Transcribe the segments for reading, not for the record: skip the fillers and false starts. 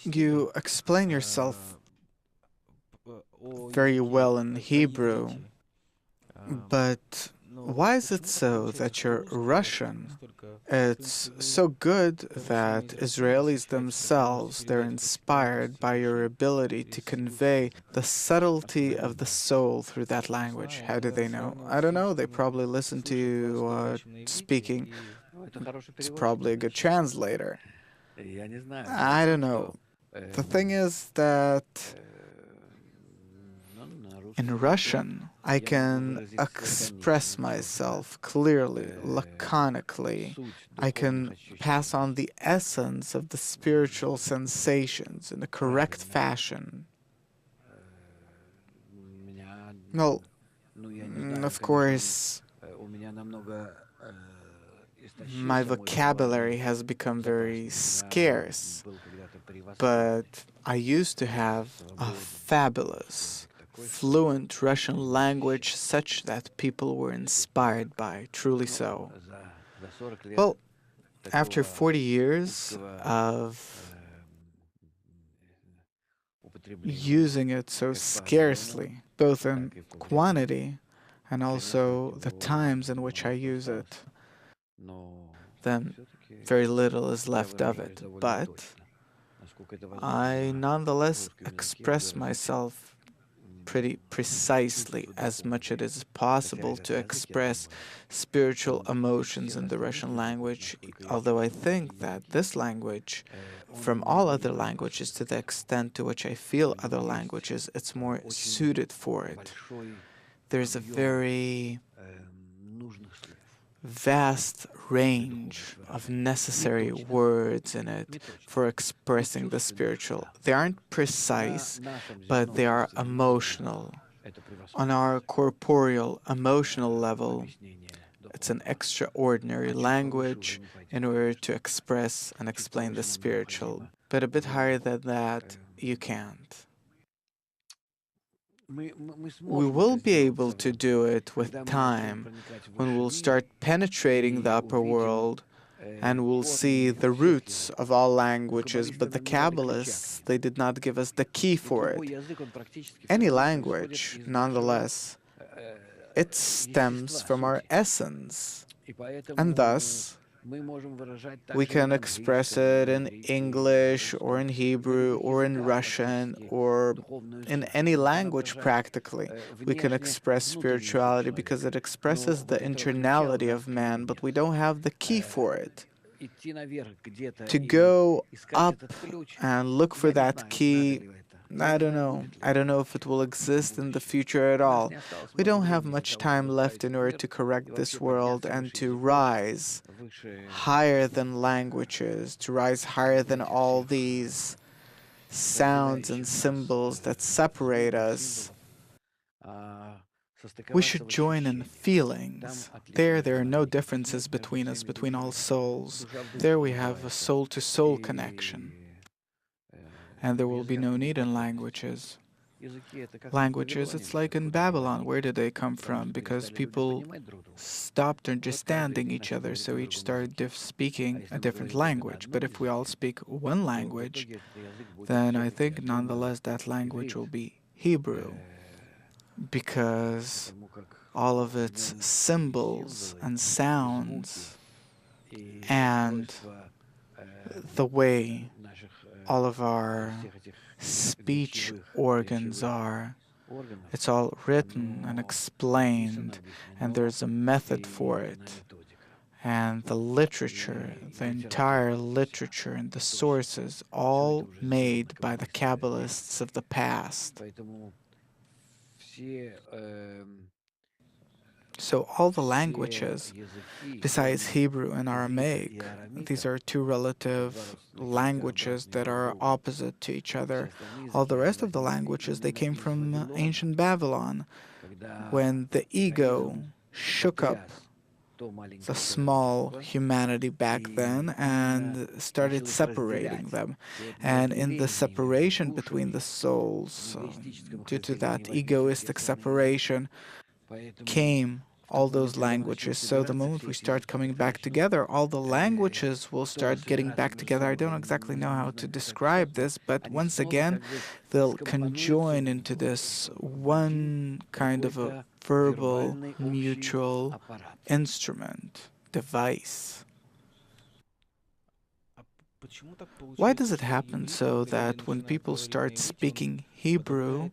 You explain yourself very well in Hebrew, but why is it so that you're Russian? It's so good that Israelis themselves, they're inspired by your ability to convey the subtlety of the soul through that language. How do they know? I don't know. They probably listen to you speaking. It's probably a good translator. I don't know. The thing is that in Russian, I can express myself clearly, laconically. I can pass on the essence of the spiritual sensations in the correct fashion. Well, of course, my vocabulary has become very scarce, but I used to have a fabulous, fluent Russian language such that people were inspired by, truly so. Well, after 40 years of using it so scarcely, both in quantity and also the times in which I use it, then very little is left of it. But I nonetheless express myself pretty precisely, as much as it is possible to express spiritual emotions in the Russian language, although I think that this language, from all other languages, to the extent to which I feel other languages, it's more suited for it. There's a very vast range of necessary words in it for expressing the spiritual. They aren't precise, but they are emotional. On our corporeal, emotional level, it's an extraordinary language in order to express and explain the spiritual. But a bit higher than that, you can't. We will be able to do it with time, when we'll start penetrating the upper world and we'll see the roots of all languages, but the Kabbalists, they did not give us the key for it. Any language, nonetheless, it stems from our essence, and thus we can express it in English or in Hebrew or in Russian or in any language practically. We can express spirituality because it expresses the internality of man, but we don't have the key for it. To go up and look for that key, I don't know. I don't know if it will exist in the future at all. We don't have much time left in order to correct this world and to rise higher than languages, to rise higher than all these sounds and symbols that separate us. We should join in feelings. There are no differences between us, between all souls. There we have a soul-to-soul connection. And there will be no need in languages. Languages, it's like in Babylon. Where did they come from? Because people stopped understanding each other, so each started speaking a different language. But if we all speak one language, then I think nonetheless that language will be Hebrew, because all of its symbols and sounds and the way all of our speech organs are, it's all written and explained, and there's a method for it. And the literature, the entire literature and the sources, all made by the Kabbalists of the past. So all the languages, besides Hebrew and Aramaic, these are two relative languages that are opposite to each other. All the rest of the languages, they came from ancient Babylon, when the ego shook up the small humanity back then and started separating them. And in the separation between the souls, due to that egoistic separation, came all those languages. So the moment we start coming back together, all the languages will start getting back together. I don't exactly know how to describe this, but once again, they'll conjoin into this one kind of a verbal, mutual instrument, device. Why does it happen so that when people start speaking Hebrew,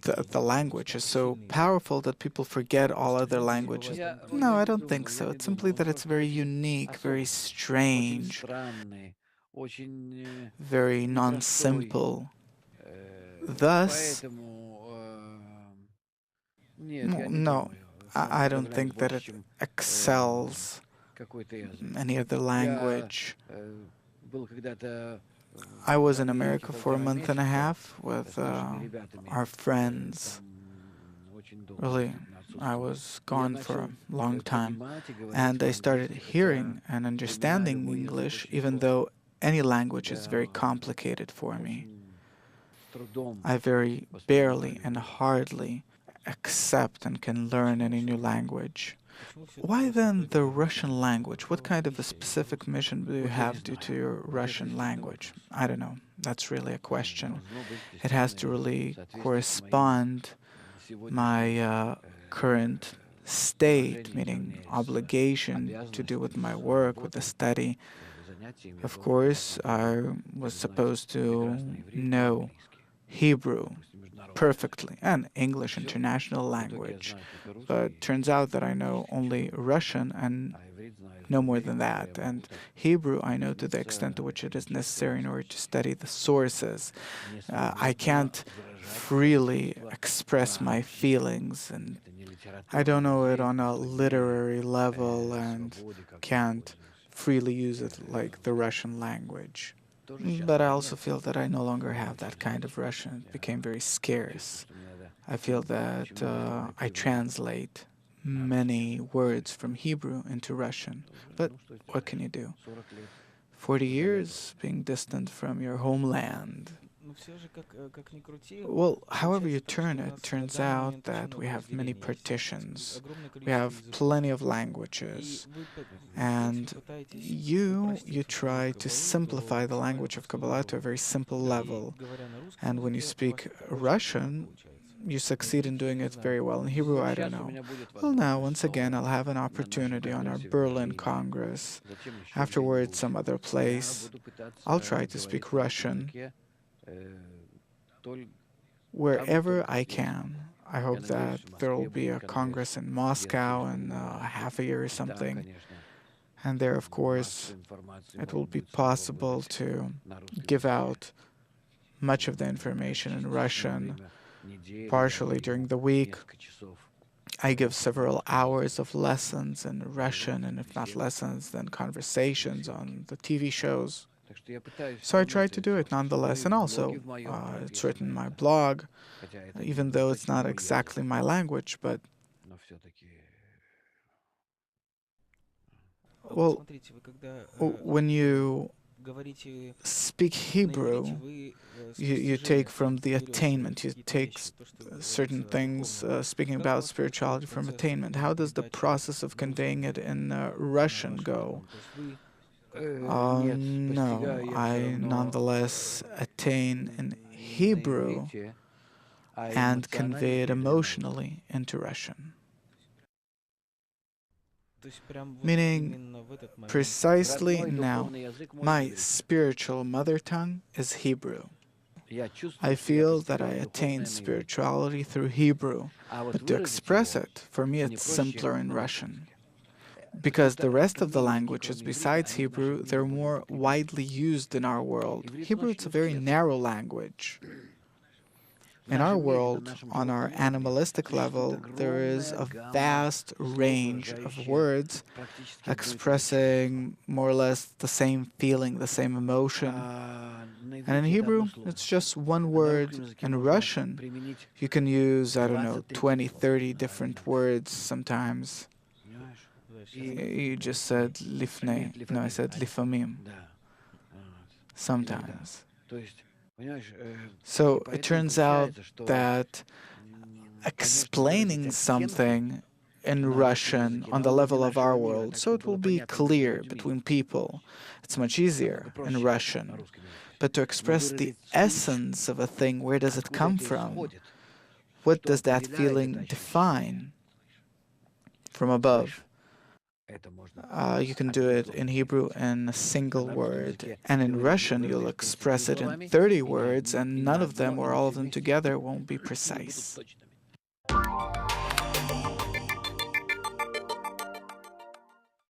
the language is so powerful that people forget all other languages? No, I don't think so. It's simply that it's very unique, very strange, very non-simple. Thus, no, I don't think that it excels any other language. I was in America for a month and a half with our friends. Really, I was gone for a long time. And I started hearing and understanding English, even though any language is very complicated for me. I very barely and hardly accept and can learn any new language. Why then the Russian language? What kind of a specific mission do you have due to your Russian language? I don't know. That's really a question. It has to really correspond my current state, meaning obligation to do with my work, with the study. Of course, I was supposed to know Hebrew perfectly and English international language, but turns out that I know only Russian and no more than that. And Hebrew I know to the extent to which it is necessary in order to study the sources. I can't freely express my feelings, and I don't know it on a literary level and can't freely use it like the Russian language. But I also feel that I no longer have that kind of Russian. It became very scarce. I feel that I translate many words from Hebrew into Russian. But what can you do? 40 years being distant from your homeland. Well, however you turn it, turns out that we have many partitions. We have plenty of languages. And you try to simplify the language of Kabbalah to a very simple level. And when you speak Russian, you succeed in doing it very well. In Hebrew, I don't know. Well, now, once again, I'll have an opportunity on our Berlin Congress. Afterwards, some other place. I'll try to speak Russian wherever I can. I hope that there will be a Congress in Moscow in half a year or something. And there, of course, it will be possible to give out much of the information in Russian, partially during the week. I give several hours of lessons in Russian, and if not lessons, then conversations on the TV shows. So I try to do it nonetheless. And also, it's written in my blog, even though it's not exactly my language, but well, when you speak Hebrew, you take from the attainment, you take certain things, speaking about spirituality from attainment. How does the process of conveying it in Russian go? No, I nonetheless attain in Hebrew and convey it emotionally into Russian. Meaning, precisely now, my spiritual mother tongue is Hebrew. I feel that I attain spirituality through Hebrew, but to express it, for me it's simpler in Russian. Because the rest of the languages besides Hebrew, they're more widely used in our world. Hebrew is a very narrow language. In our world, on our animalistic level, there is a vast range of words expressing more or less the same feeling, the same emotion. And in Hebrew, it's just one word. In Russian, you can use, I don't know, 20, 30 different words sometimes. You just said lifnei. No, I said lifamim. Sometimes. So it turns out that explaining something in Russian on the level of our world, so it will be clear between people. It's much easier in Russian. But to express the essence of a thing, where does it come from? What does that feeling define from above? You can do it in Hebrew in a single word, and in Russian you'll express it in 30 words, and none of them or all of them together won't be precise.